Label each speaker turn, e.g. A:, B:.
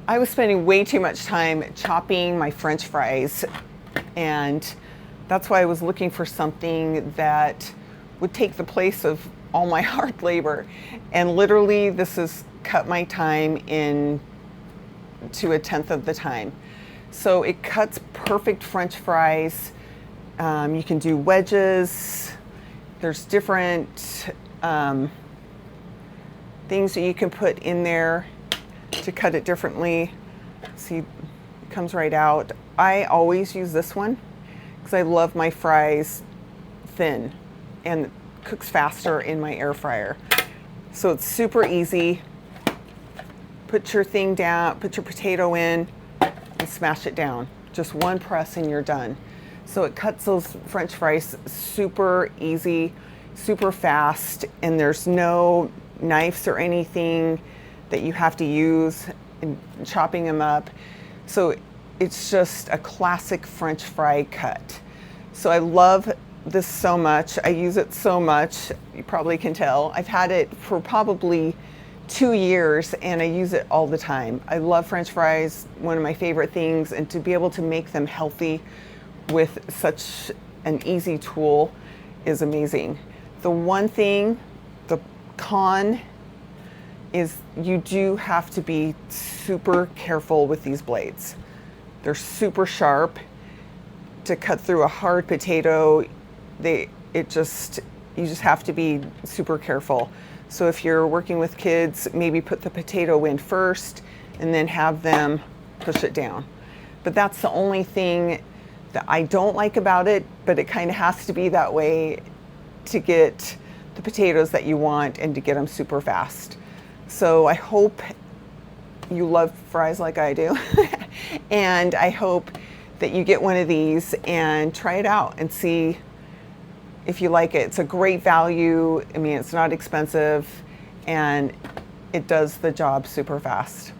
A: I was spending way too much time chopping my French fries, and that's why I was looking for something that would take the place of all my hard labor. And literally, this has cut my time in to a tenth of the time. So it cuts perfect French fries. You can do wedges. There's different things that you can put in there to cut it differently. See, it comes right out. I always use this one because I love my fries thin and it cooks faster in my air fryer. So it's super easy. Put your thing down, put your potato in, and smash it down. Just one press and you're done. So it cuts those French fries super easy, super fast, and there's no knives or anything that you have to use in chopping them up. So it's just a classic French fry cut. So I love this so much. I use it so much. You probably can tell. I've had it for probably 2 years and I use it all the time. I love French fries, one of my favorite things, and to be able to make them healthy with such an easy tool is amazing. The one thing, the con, is you do have to be super careful with these blades. They're super sharp. To cut through a hard potato, you just have to be super careful. So if you're working with kids, maybe put the potato in first and then have them push it down. But that's the only thing that I don't like about it, but it kind of has to be that way to get the potatoes that you want and to get them super fast. So I hope you love fries like I do. And I hope that you get one of these and try it out and see if you like it. It's a great value. I mean, it's not expensive and it does the job super fast.